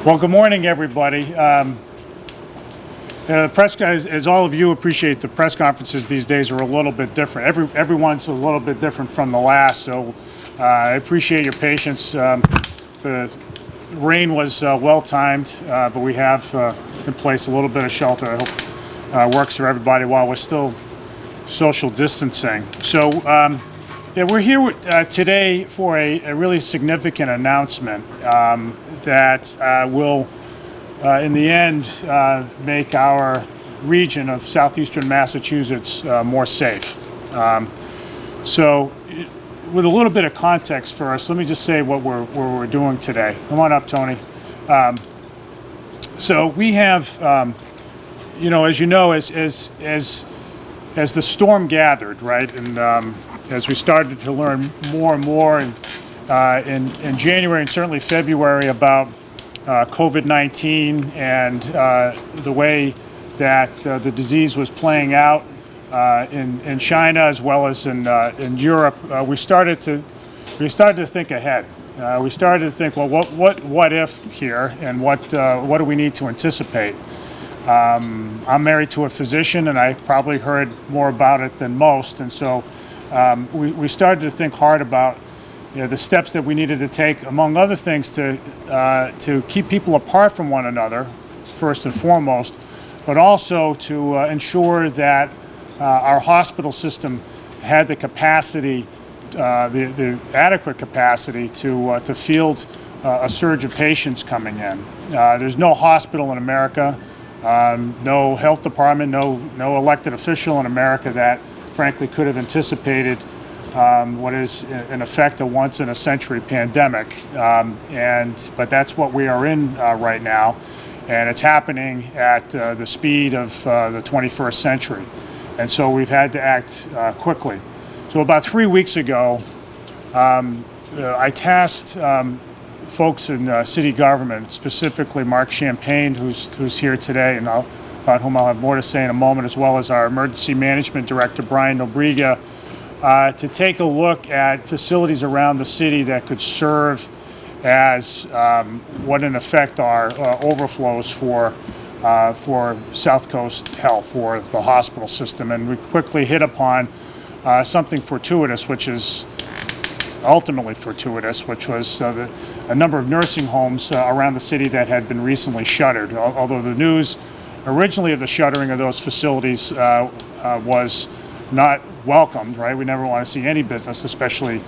Well, good morning, everybody. The press guys, as all of you appreciate, the press conferences these days are a little bit different. Everyone's a little bit different from the last, so I appreciate your patience. The rain was well timed, but we have in place a little bit of shelter. I hope works for everybody while we're still social distancing. So, we're here today for a really significant announcement that will, in the end, make our region of Southeastern Massachusetts more safe. So, with a little bit of context first, let me just say what we're doing today. Come on up, Tony. So we have, as you know, as the storm gathered, right, and as we started to learn more and more in January and certainly February about COVID-19 and the way that the disease was playing out in China as well as in Europe, we started to think ahead. We started to think, well, what if here, and what do we need to anticipate? I'm married to a physician, and I probably heard more about it than most, and so we started to think hard about the steps that we needed to take, among other things, to keep people apart from one another, first and foremost, but also to ensure that our hospital system had the capacity, the adequate capacity to field a surge of patients coming in. There's no hospital in America, no health department, no elected official in America that frankly could have anticipated what is in effect a once-in-a-century pandemic, but that's what we are in right now, and it's happening at the speed of the 21st century, and so we've had to act quickly. So about 3 weeks ago, I tasked folks in city government, specifically Mark Champagne, who's here today, and about whom I'll have more to say in a moment, as well as our emergency management director, Brian Nobriga, to take a look at facilities around the city that could serve as what in effect are overflows for Southcoast Health, for the hospital system. And we quickly hit upon something fortuitous, which is ultimately fortuitous, which was a number of nursing homes around the city that had been recently shuttered. Although the news originally of the shuttering of those facilities was not welcomed, right? We never want to see any business, especially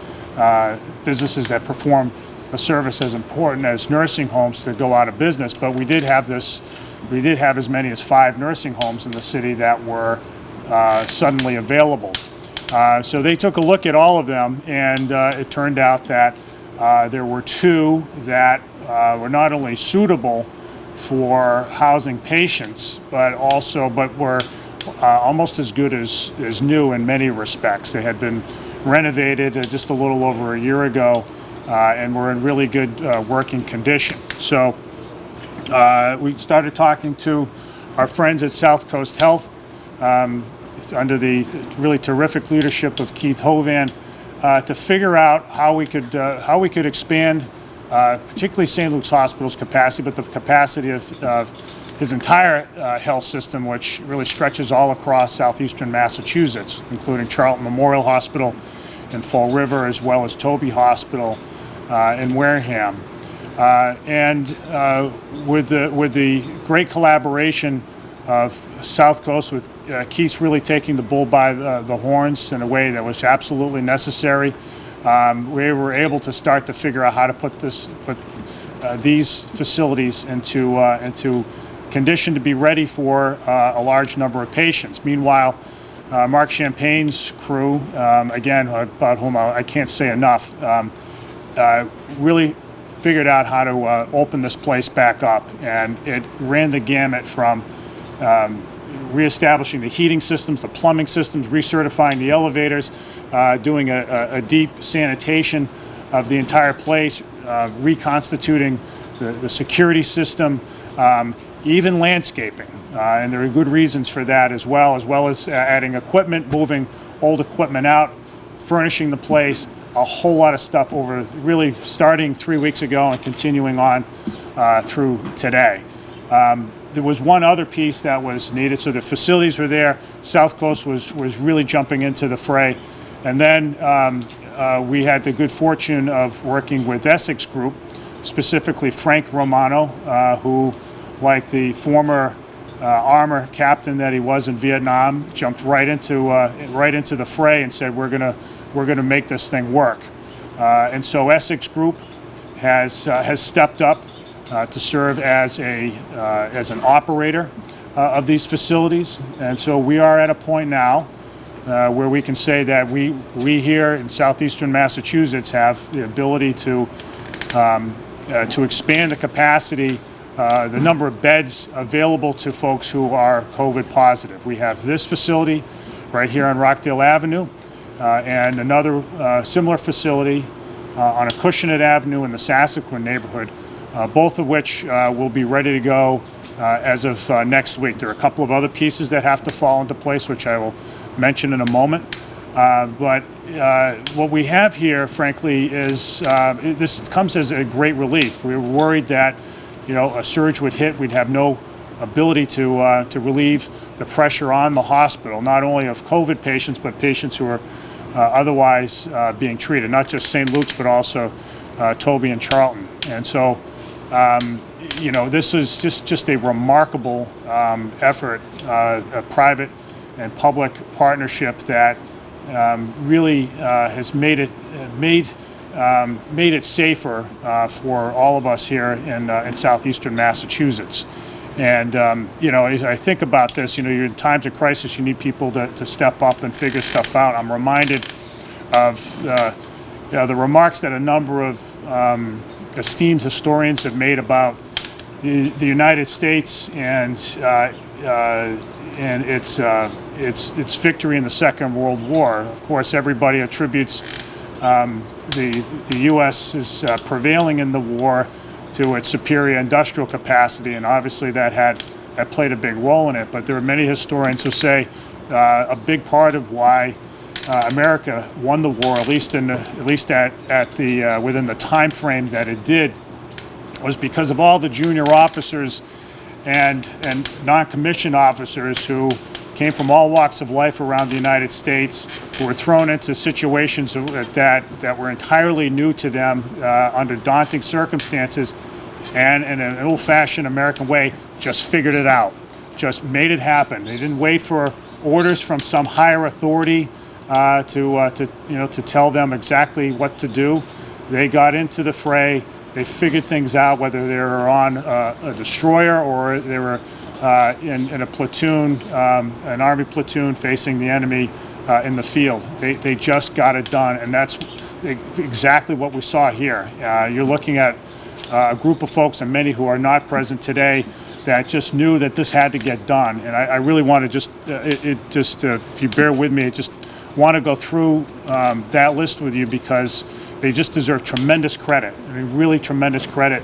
businesses that perform a service as important as nursing homes, to go out of business. But we did have as many as 5 nursing homes in the city that were suddenly available. So they took a look at all of them, and it turned out that there were 2 that were not only suitable for housing patients, but were almost as good as new in many respects. They had been renovated just a little over a year ago, and were in really good working condition. So we started talking to our friends at Southcoast Health. It's under the really terrific leadership of Keith Hovan, to figure out how we could expand, particularly St. Luke's Hospital's capacity, but the capacity of his entire health system, which really stretches all across southeastern Massachusetts, including Charlton Memorial Hospital in Fall River, as well as Toby Hospital in Wareham. And with the great collaboration of Southcoast, with Keith really taking the bull by the horns in a way that was absolutely necessary, we were able to start to figure out how to put these facilities into condition to be ready for a large number of patients. Meanwhile, Mark Champagne's crew, again, about whom I can't say enough, really figured out how to open this place back up, and it ran the gamut from reestablishing the heating systems, the plumbing systems, recertifying the elevators, doing a deep sanitation of the entire place, reconstituting the security system, even landscaping. And there are good reasons for that as well as adding equipment, moving old equipment out, furnishing the place, a whole lot of stuff over really starting 3 weeks ago and continuing on through today. There was one other piece that was needed. So the facilities were there. Southcoast was really jumping into the fray. And then we had the good fortune of working with Essex Group, specifically Frank Romano, who, like the former armor captain that he was in Vietnam, jumped right into the fray and said, we're gonna make this thing work. And so Essex Group has stepped up to serve as an operator of these facilities. And so we are at a point now where we can say that we here in southeastern Massachusetts have the ability to expand the capacity, the number of beds available to folks who are COVID positive. We have this facility right here on Rockdale Avenue and another similar facility on Acushnet Avenue in the Sassaquin neighborhood, both of which will be ready to go as of next week. There are a couple of other pieces that have to fall into place, which I will mention in a moment. But what we have here, frankly, is this comes as a great relief. We were worried that, a surge would hit. We'd have no ability to relieve the pressure on the hospital, not only of COVID patients, but patients who are otherwise being treated, not just St. Luke's, but also Toby and Charlton. And so, this was just a remarkable effort, a private and public partnership that really has made it safer for all of us here in southeastern Massachusetts. And as I think about this, you're in times of crisis, you need people to step up and figure stuff out. I'm reminded of the remarks that a number of esteemed historians have made about the United States and its victory in the Second World War. Of course, everybody attributes the U.S.'s prevailing in the war to its superior industrial capacity, and obviously that played a big role in it. But there are many historians who say a big part of why America won the war, at least within the time frame that it did, was because of all the junior officers and non-commissioned officers who came from all walks of life around the United States, who were thrown into situations that were entirely new to them under daunting circumstances, and in an old-fashioned American way, just figured it out, just made it happen. They didn't wait for orders from some higher authority to tell them exactly what to do. They got into the fray. They figured things out, whether they were on a destroyer or they were in a platoon, an Army platoon facing the enemy in the field. They just got it done, and that's exactly what we saw here. You're looking at a group of folks, and many who are not present today, that just knew that this had to get done. And I really want to if you bear with me, I just want to go through that list with you because they just deserve tremendous credit. I mean, really tremendous credit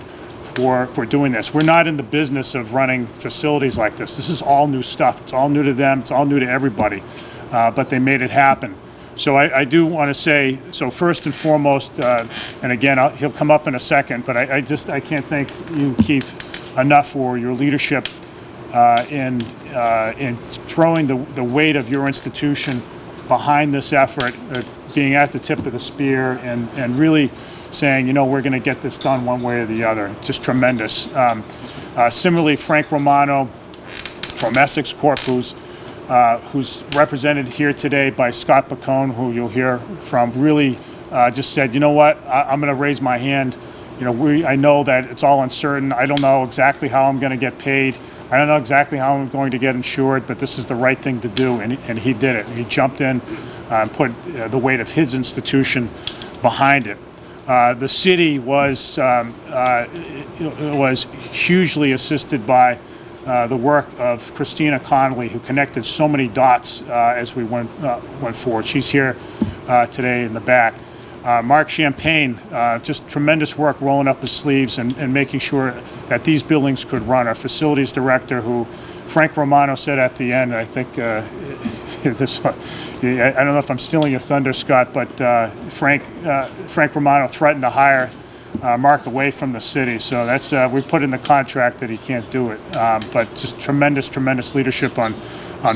for doing this. We're not in the business of running facilities like this. This is all new stuff. It's all new to them. It's all new to everybody. But they made it happen. So I do want to say, so first and foremost, and again, he'll come up in a second, but I can't thank you, Keith, enough for your leadership in throwing the weight of your institution behind this effort, being at the tip of the spear and really saying, we're going to get this done one way or the other. Just tremendous. Similarly, Frank Romano from Essex Corp, who's represented here today by Scott Bacone, who you'll hear from, really just said, I'm going to raise my hand. I know that it's all uncertain. I don't know exactly how I'm going to get paid. I don't know exactly how I'm going to get insured, but this is the right thing to do, and he did it. He jumped in and put the weight of his institution behind it. The city was hugely assisted by the work of Christina Connolly, who connected so many dots as we went forward. She's here today in the back. Mark Champagne, just tremendous work rolling up his sleeves and making sure that these buildings could run. Our facilities director, who Frank Romano said at the end, I think I don't know if I'm stealing your thunder, Scott, but Frank Romano threatened to hire Mark away from the city. So that's we put in the contract that he can't do it. But just tremendous leadership on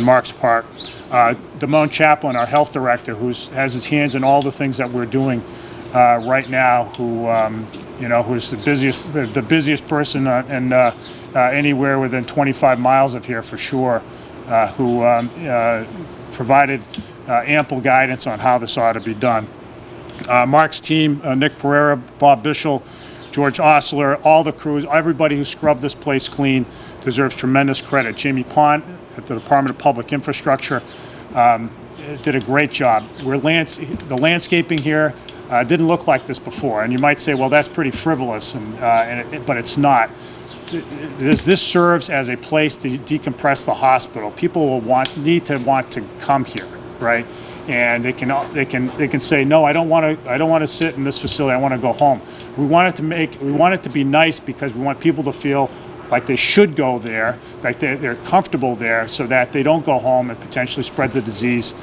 Mark's part. Damone Chaplin, our health director, who has his hands in all the things that we're doing right now, who's the busiest person anywhere within 25 miles of here for sure, who provided ample guidance on how this ought to be done. Mark's team, Nick Pereira, Bob Bishel, George Osler, all the crews, everybody who scrubbed this place clean deserves tremendous credit. Jamie Pond at the Department of Public Infrastructure did a great job. The landscaping here didn't look like this before, and you might say, well, that's pretty frivolous, but it's not. This serves as a place to decompress the hospital. People will need to come here, right? And they can say, no, I don't want to sit in this facility. I want to go home. We want it to be nice because we want people to feel like they should go there, like they're comfortable there, so that they don't go home and potentially spread the disease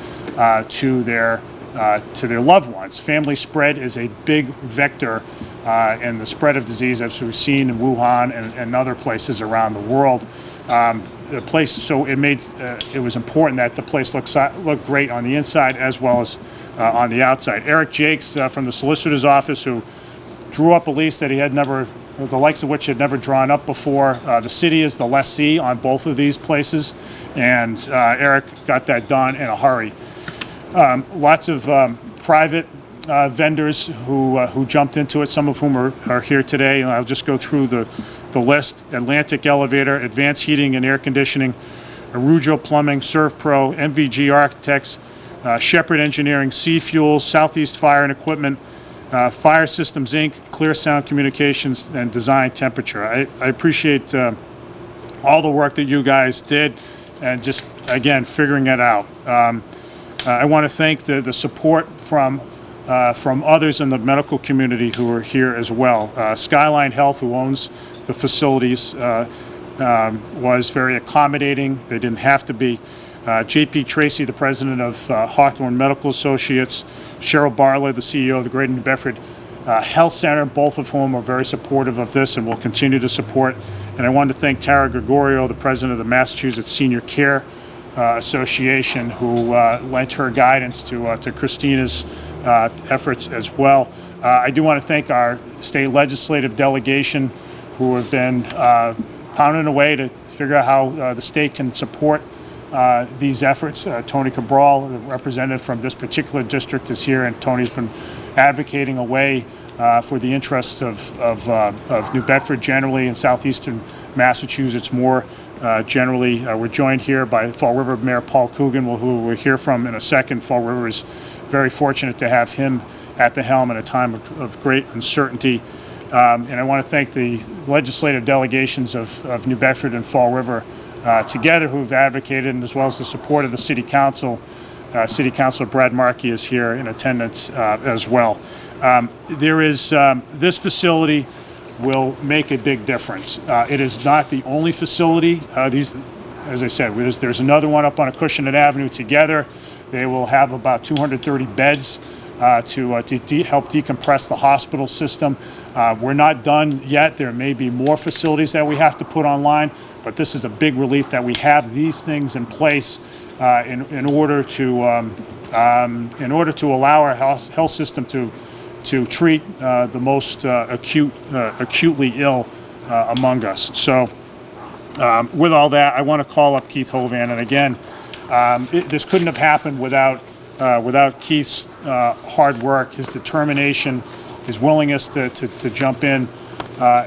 to their loved ones. Family spread is a big vector in the spread of disease, as we've seen in Wuhan and other places around the world. So it was important that the place looked great on the inside as well as on the outside. Eric Jakes from the solicitor's office, who drew up a lease that the likes of which he had never drawn up before. The city is the lessee on both of these places, and Eric got that done in a hurry. Lots of private vendors who jumped into it, some of whom are here today. And I'll just go through the list: Atlantic Elevator, Advanced Heating and Air Conditioning, Arujo Plumbing, ServPro, MVG Architects, Shepherd Engineering, Sea Fuels, Southeast Fire and Equipment, Fire Systems Inc., Clear Sound Communications, and Design Temperature. I appreciate all the work that you guys did, and just again figuring it out. I want to thank the support from others in the medical community who are here as well. Skyline Health, who owns the facilities, was very accommodating. They didn't have to be. J.P. Tracy, the president of Hawthorne Medical Associates, Cheryl Barley, the CEO of the Greater New Bedford Health Center, both of whom are very supportive of this and will continue to support. And I wanted to thank Tara Gregorio, the president of the Massachusetts Senior Care Association, who lent her guidance to Christina's efforts as well. I do want to thank our state legislative delegation, who have been pounding away to figure out how the state can support these efforts. Tony Cabral, the representative from this particular district, is here, and Tony's been advocating a way for the interests of New Bedford generally and Southeastern Massachusetts more generally. We're joined here by Fall River Mayor Paul Coogan, who we'll hear from in a second. Fall River is very fortunate to have him at the helm at a time of great uncertainty. And I want to thank the legislative delegations of New Bedford and Fall River together, who've advocated, and as well as the support of the City Council. City Councilor Brad Markey is here in attendance as well. This facility will make a big difference. It is not the only facility. As I said, there's another one up on Acushnet Avenue together. They will have about 230 beds to help decompress the hospital system. We're not done yet. There may be more facilities that we have to put online, but this is a big relief that we have these things in place in order to allow our health system to treat the most acutely ill among us. So with all that, I want to call up Keith Hovan, and again, this couldn't have happened without Keith's hard work, his determination, his willingness to jump in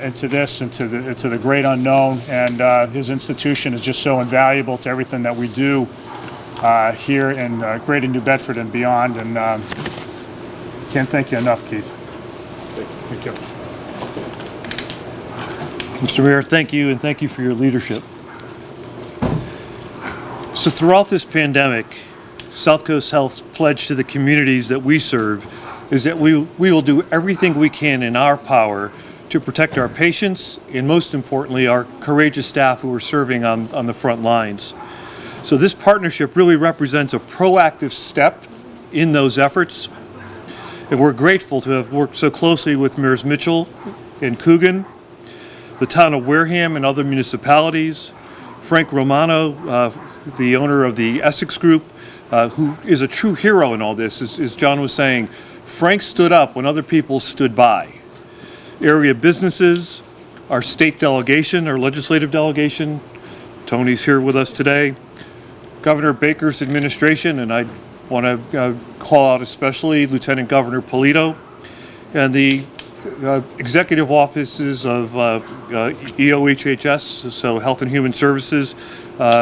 into this, into the great unknown, and his institution is just so invaluable to everything that we do here in Greater New Bedford and beyond. And can't thank you enough, Keith. Thank you. Mr. Mayor, thank you, and thank you for your leadership. So throughout this pandemic, Southcoast Health's pledge to the communities that we serve is that we will do everything we can in our power to protect our patients and, most importantly, our courageous staff who are serving on the front lines. So this partnership really represents a proactive step in those efforts. And we're grateful to have worked so closely with Mayors Mitchell and Coogan, the town of Wareham and other municipalities, Frank Romano, the owner of the Essex Group, who is a true hero in all this. As John was saying, Frank stood up when other people stood by. Area businesses, our state delegation, our legislative delegation, Tony's here with us today, Governor Baker's administration, and I want to call out especially Lieutenant Governor Polito, and the executive offices of EOHHS, so Health and Human Services.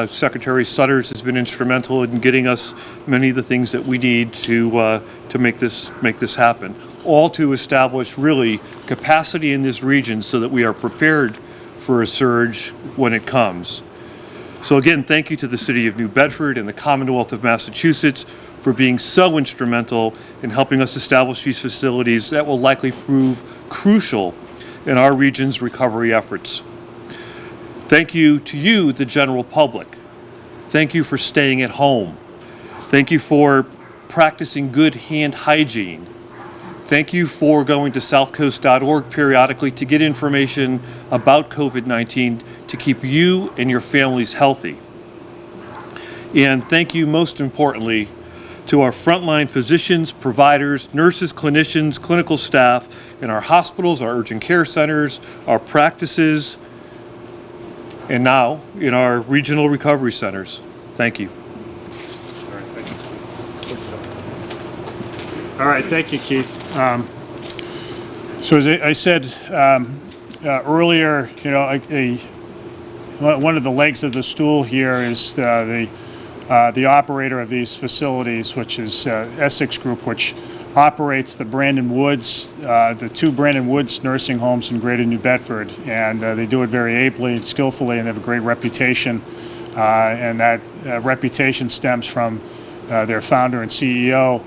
Secretary Sutters has been instrumental in getting us many of the things that we need to make this happen. All to establish really capacity in this region so that we are prepared for a surge when it comes. So again, thank you to the City of New Bedford and the Commonwealth of Massachusetts for being so instrumental in helping us establish these facilities that will likely prove crucial in our region's recovery efforts. Thank you to you, the general public. Thank you for staying at home. Thank you for practicing good hand hygiene. Thank you for going to southcoast.org periodically to get information about COVID-19 to keep you and your families healthy. And thank you most importantly to our frontline physicians, providers, nurses, clinicians, clinical staff in our hospitals, our urgent care centers, our practices, and now in our regional recovery centers. Thank you. All right, thank you, Keith. So as I said earlier, you know, one of the legs of the stool here is the operator of these facilities, which is Essex Group, which operates the Brandon Woods, the two Brandon Woods nursing homes in Greater New Bedford, and they do it very ably and skillfully, and they have a great reputation, and that reputation stems from their founder and CEO,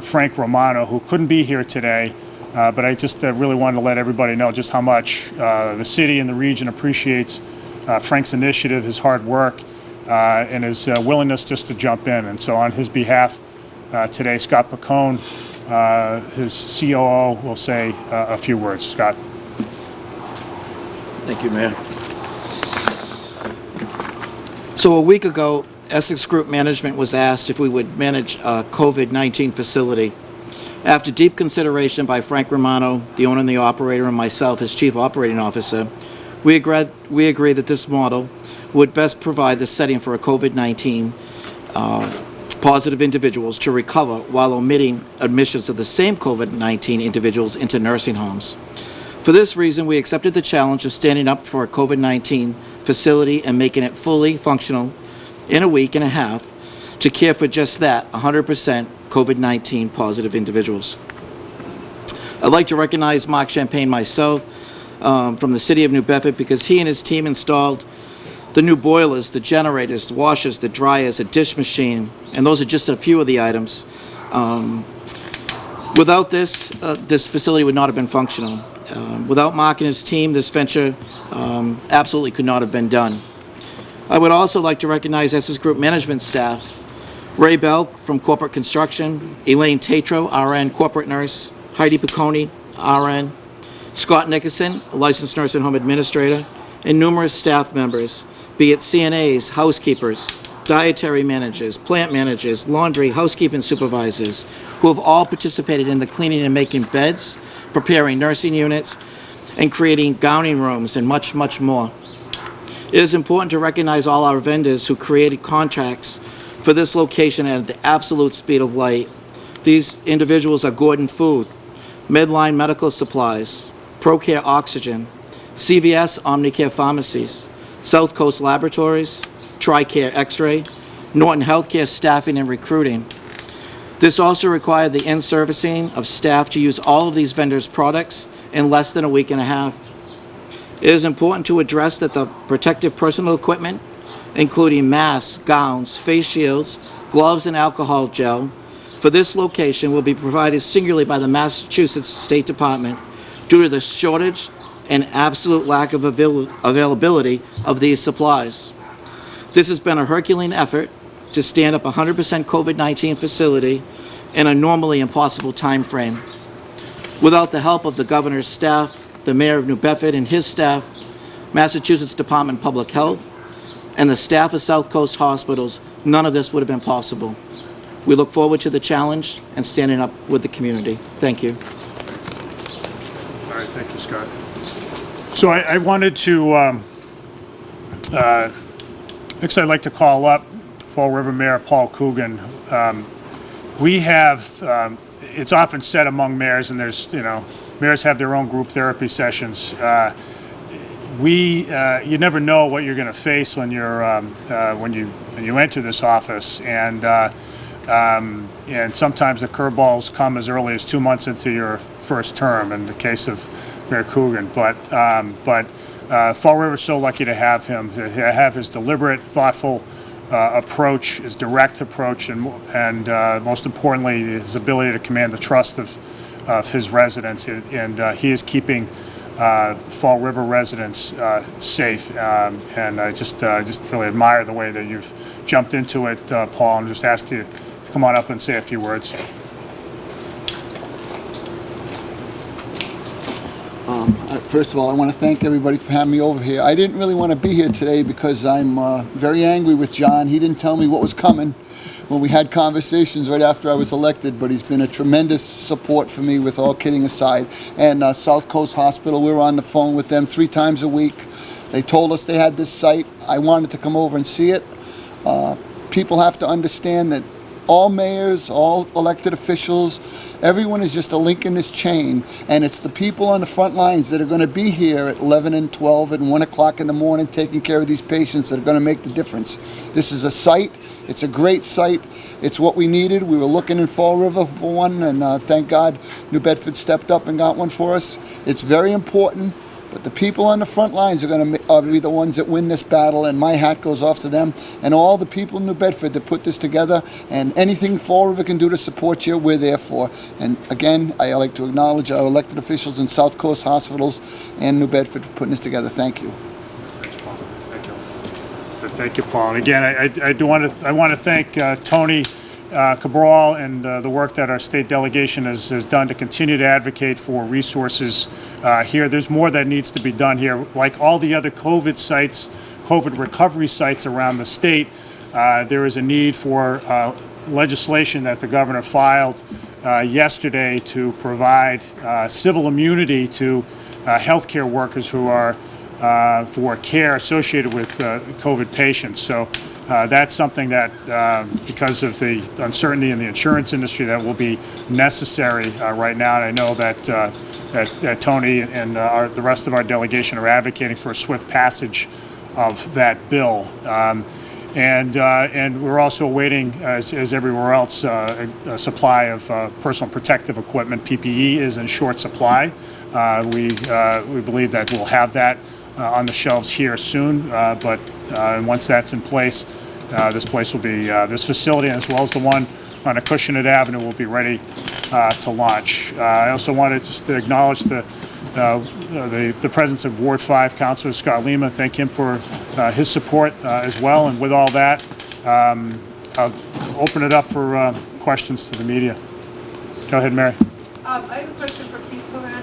Frank Romano, who couldn't be here today, but I just really wanted to let everybody know just how much the city and the region appreciates Frank's initiative, his hard work, and his willingness just to jump in. And so on his behalf today, Scott Pacone, his COO, will say a few words. Scott. Thank you, Mayor. So a week ago, Essex Group Management was asked if we would manage a COVID-19 facility. After deep consideration by Frank Romano, the owner and the operator, and myself as Chief Operating Officer, we agreed that this model would best provide the setting for a COVID-19 positive individuals to recover while omitting admissions of the same COVID-19 individuals into nursing homes. For this reason, we accepted the challenge of standing up for a COVID-19 facility and making it fully functional in a week and a half to care for just that, 100% COVID-19 positive individuals. I'd like to recognize Mark Champagne myself from the City of New Bedford, because he and his team installed the new boilers, the generators, the washers, the dryers, a dish machine, and those are just a few of the items. Without this, this facility would not have been functional. Without Mark and his team, this venture absolutely could not have been done. I would also like to recognize Essex Group management staff, Ray Bell from Corporate Construction, Elaine Tatro, RN, Corporate Nurse, Heidi Piccone, RN, Scott Nickerson, a licensed nurse and home administrator, and numerous staff members, be it CNAs, housekeepers, dietary managers, plant managers, laundry, housekeeping supervisors, who have all participated in the cleaning and making beds, preparing nursing units, and creating gowning rooms, and much, much more. It is important to recognize all our vendors who created contracts for this location at the absolute speed of light. These individuals are Gordon Food, Medline Medical Supplies, ProCare Oxygen, CVS Omnicare Pharmacies, Southcoast Laboratories, TRICARE X-Ray, Norton Healthcare Staffing and Recruiting. This also required the in-servicing of staff to use all of these vendors' products in less than a week and a half. It is important to address that the protective personal equipment, including masks, gowns, face shields, gloves, and alcohol gel, for this location will be provided singularly by the Massachusetts State Department due to the shortage and absolute lack of availability of these supplies. This has been a Herculean effort to stand up a 100% COVID-19 facility in a normally impossible time frame. Without the help of the governor's staff, the mayor of New Bedford and his staff, Massachusetts Department of Public Health, and the staff of Southcoast hospitals, none of this would have been possible. We look forward to the challenge and standing up with the community. Thank you. All right, thank you, Scott. So I wanted to, next I'd like to call up Fall River Mayor Paul Coogan. We have, it's often said among mayors, and there's, mayors have their own group therapy sessions. You never know what you're going to face when you're when you enter this office, and sometimes the curveballs come as early as 2 months into your first term. In the case of Mayor Coogan, but Fall River's so lucky to have him, to have his deliberate, thoughtful approach, his direct approach, and most importantly, his ability to command the trust of his residents, and he is keeping Fall River residents safe, and I just really admire the way that you've jumped into it, Paul, and just ask you to come on up and say a few words. First of all, I want to thank everybody for having me over here. I didn't really want to be here today because I'm very angry with John. He didn't tell me what was coming when we had conversations right after I was elected, but he's been a tremendous support for me, with all kidding aside. And Southcoast Hospital, we were on the phone with them 3 times a week. They told us they had this site. I wanted to come over and see it. People have to understand that all mayors, all elected officials, everyone is just a link in this chain, and it's the people on the front lines that are going to be here at 11 and 12 and 1 o'clock in the morning taking care of these patients that are going to make the difference. This is a site. It's a great site. It's what we needed. We were looking in Fall River for one, and thank God New Bedford stepped up and got one for us. It's very important. But the people on the front lines are going to be the ones that win this battle, and my hat goes off to them and all the people in New Bedford that put this together. And anything Fall River can do to support you, we're there for. And again, I like to acknowledge our elected officials in South Coast Hospitals and New Bedford for putting this together. Thank you. Thanks, Paul. Thank you. Thank you, Paul. And again, I want to thank Tony Cabral and the work that our state delegation has done to continue to advocate for resources here. There's more that needs to be done here. Like all the other COVID sites, COVID recovery sites around the state, there is a need for legislation that the governor filed yesterday to provide civil immunity to healthcare workers who are for care associated with COVID patients. So that's something that, because of the uncertainty in the insurance industry, that will be necessary right now. And I know that Tony and the rest of our delegation are advocating for a swift passage of that bill. And we're also awaiting, as everywhere else, a supply of personal protective equipment. PPE is in short supply. We believe that we'll have that on the shelves here soon, but once that's in place, this facility, as well as the one on Acushnet Avenue, will be ready to launch. I also wanted just to acknowledge the presence of Ward 5 Councilor Scott Lima. Thank him for his support as well. And with all that, I'll open it up for questions to the media. Go ahead, Mary. I have a question for Keith Hovan.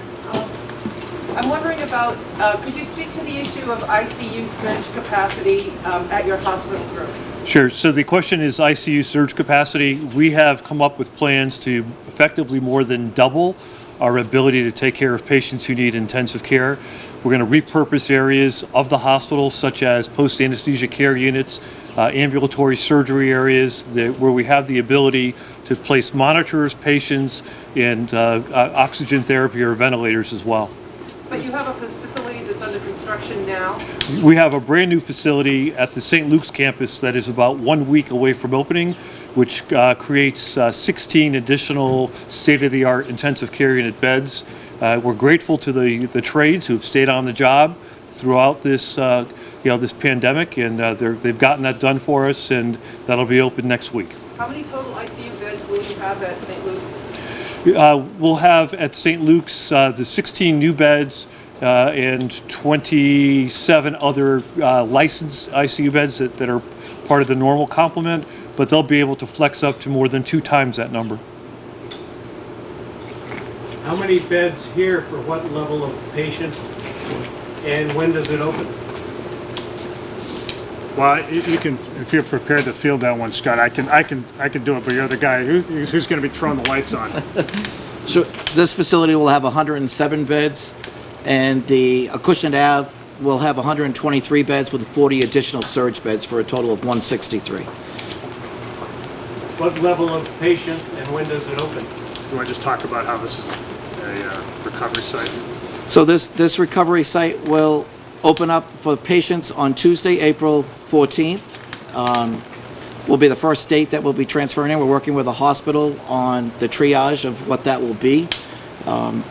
I'm wondering about, could you speak to the issue of ICU surge capacity at your hospital group? Sure. So the question is ICU surge capacity. We have come up with plans to effectively more than double our ability to take care of patients who need intensive care. We're going to repurpose areas of the hospital, such as post-anesthesia care units, ambulatory surgery areas, where we have the ability to place monitors, patients, and oxygen therapy or ventilators as well. But you have a facility that's under construction now? We have a brand new facility at the St. Luke's campus that is about 1 week away from opening, which creates 16 additional state-of-the-art intensive care unit beds. We're grateful to the trades who have stayed on the job throughout this this pandemic, and they've gotten that done for us, and that'll be open next week. How many total ICU beds will you have at St. Luke's? We'll have at St. Luke's the 16 new beds and 27 other licensed ICU beds that are part of the normal complement, but they'll be able to flex up to more than 2 times that number. How many beds here for what level of patient? And when does it open? Well, you can, if you're prepared to field that one, Scott, I can do it, but you're the guy who's going to be throwing the lights on. So this facility will have 107 beds, and the Acushnet Ave will have 123 beds with 40 additional surge beds for a total of 163. What level of patient and when does it open? You want to just talk about how this is a recovery site? So this recovery site will open up for patients on Tuesday, April 14th. Will be the first date that we'll be transferring in. We're working with the hospital on the triage of what that will be.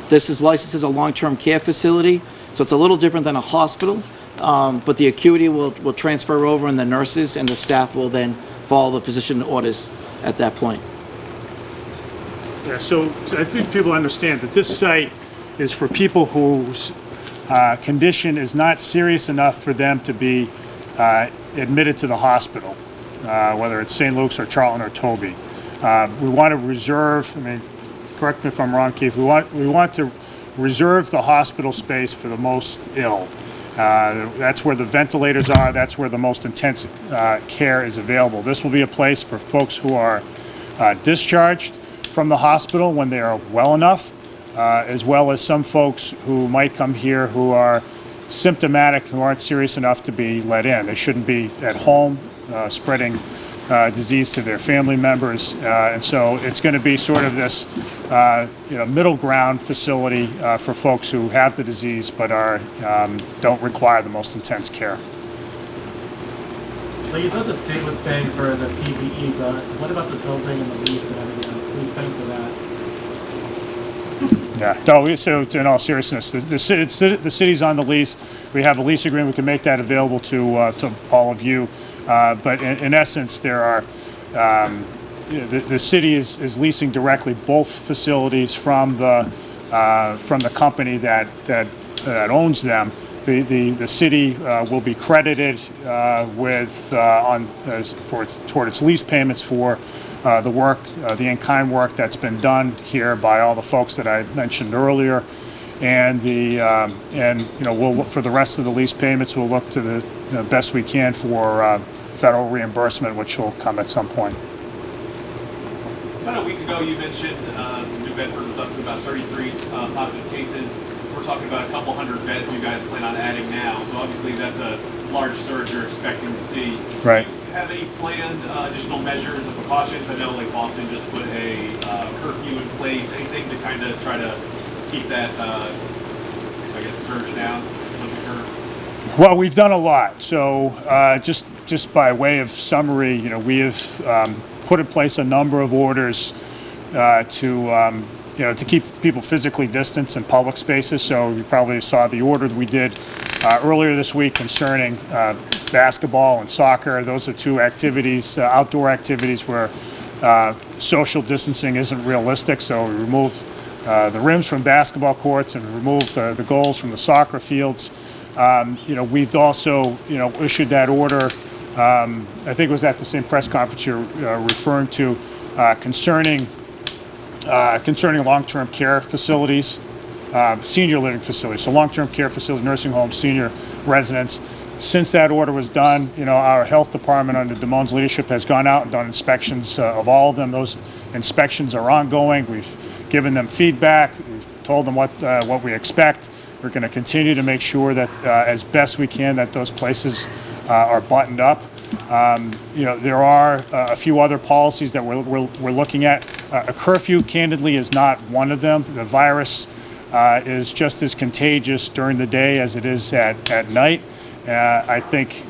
This is licensed as a long-term care facility, so it's a little different than a hospital, but the acuity will transfer over, and the nurses and the staff will then follow the physician orders at that point. Yeah, so I think people understand that this site is for people whose condition is not serious enough for them to be admitted to the hospital, whether it's St. Luke's or Charlton or Toby. We want to reserve, I mean, correct me if I'm wrong, Keith, we want to reserve the hospital space for the most ill. That's where the ventilators are, that's where the most intense care is available. This will be a place for folks who are discharged from the hospital when they are well enough, as well as some folks who might come here who are symptomatic, who aren't serious enough to be let in. They shouldn't be at home spreading disease to their family members, and so it's going to be sort of this middle ground facility for folks who have the disease but don't require the most intense care. So you said the state was paying for the PPE, but what about the building and the lease and everything else? Who's paying for that? Yeah, no, so in all seriousness, the city's on the lease. We have a lease agreement. We can make that available to all of you. But in essence, there are the city is leasing directly both facilities from the company that owns them. The city will be credited toward its lease payments for the work, the in-kind work that's been done here by all the folks that I mentioned earlier, and we'll for the rest of the lease payments, we'll look to the best we can for federal reimbursement, which will come at some point. About a week ago, you mentioned New Bedford was up to about 33 positive cases. We're talking about a couple hundred beds you guys plan on adding now. So obviously that's a large surge you're expecting to see. Right. Do you have any planned additional measures or precautions? I know like Boston just put a curfew in place. Anything to kind of try to keep that, surge down with the curve? Well, we've done a lot. So just by way of summary, we have put in place a number of orders to keep people physically distanced in public spaces. So you probably saw the order that we did earlier this week concerning basketball and soccer. Those are two activities, outdoor activities where social distancing isn't realistic. So we removed the rims from basketball courts and removed the goals from the soccer fields. We've also, issued that order. I think it was at the same press conference you're referring to, concerning long-term care facilities, senior living facilities. So long-term care facilities, nursing homes, senior residents. Since that order was done, our health department under Damon's leadership has gone out and done inspections of all of them. Those inspections are ongoing. We've given them feedback. We've told them what we expect. We're going to continue to make sure that as best we can that those places are buttoned up. There are a few other policies that we're looking at. A curfew, candidly, is not one of them. The virus is just as contagious during the day as it is at night. I think,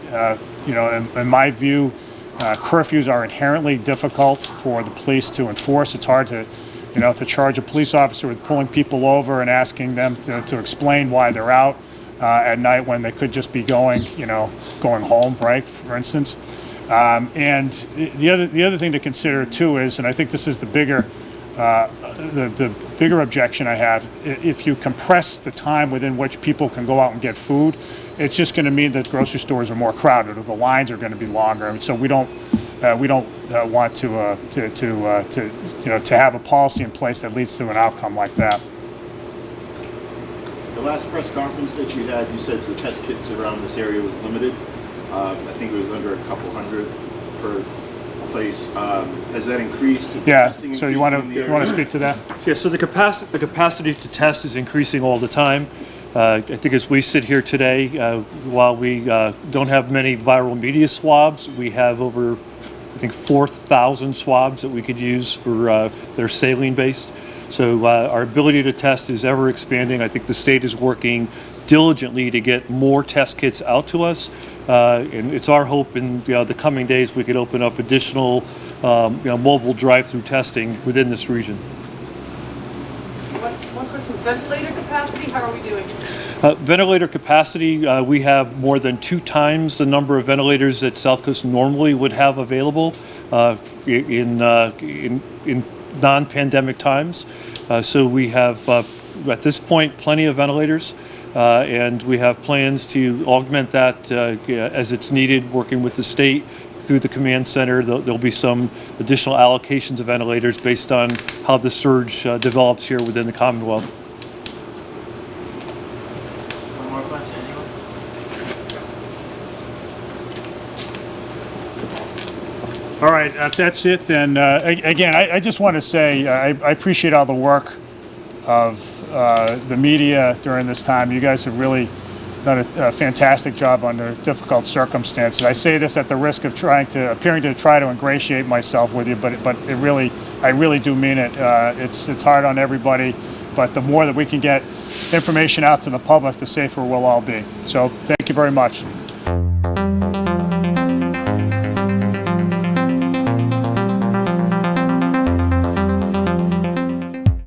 in my view, curfews are inherently difficult for the police to enforce. It's hard to charge a police officer with pulling people over and asking them to explain why they're out at night when they could just be going home, right? For instance, and the other thing to consider too is, and I think this is the bigger objection I have. If you compress the time within which people can go out and get food, it's just going to mean that grocery stores are more crowded, or the lines are going to be longer. And so we don't want to have a policy in place that leads to an outcome like that. last press conference that you had, you said the test kits around this area was limited. I think it was under a couple hundred per place. Has that increased? Is the Yeah, testing so you increasing in the want to area? speak to that? Yeah, so the capacity to test is increasing all the time. I think as we sit here today, while we don't have many viral media swabs, we have over, I think, 4,000 swabs that we could use for that are saline based. So our ability to test is ever expanding. I think the state is working diligently to get more test kits out to us. And it's our hope in the coming days we could open up additional mobile drive-through testing within this region. One question, ventilator capacity, how are we doing? Ventilator capacity, we have more than 2 times the number of ventilators that Southcoast normally would have available in non-pandemic times. So we have, at this point, plenty of ventilators, and we have plans to augment that as it's needed, working with the state through the command center. There'll be some additional allocations of ventilators based on how the surge develops here within the Commonwealth. One more question, anyone? All right, if that's it, then again, I just want to say I appreciate all the work of the media during this time. You guys have really done a fantastic job under difficult circumstances. I say this at the risk of appearing to try to ingratiate myself with you, but I really do mean it. It's hard on everybody, but the more that we can get information out to the public, the safer we'll all be. So thank you very much.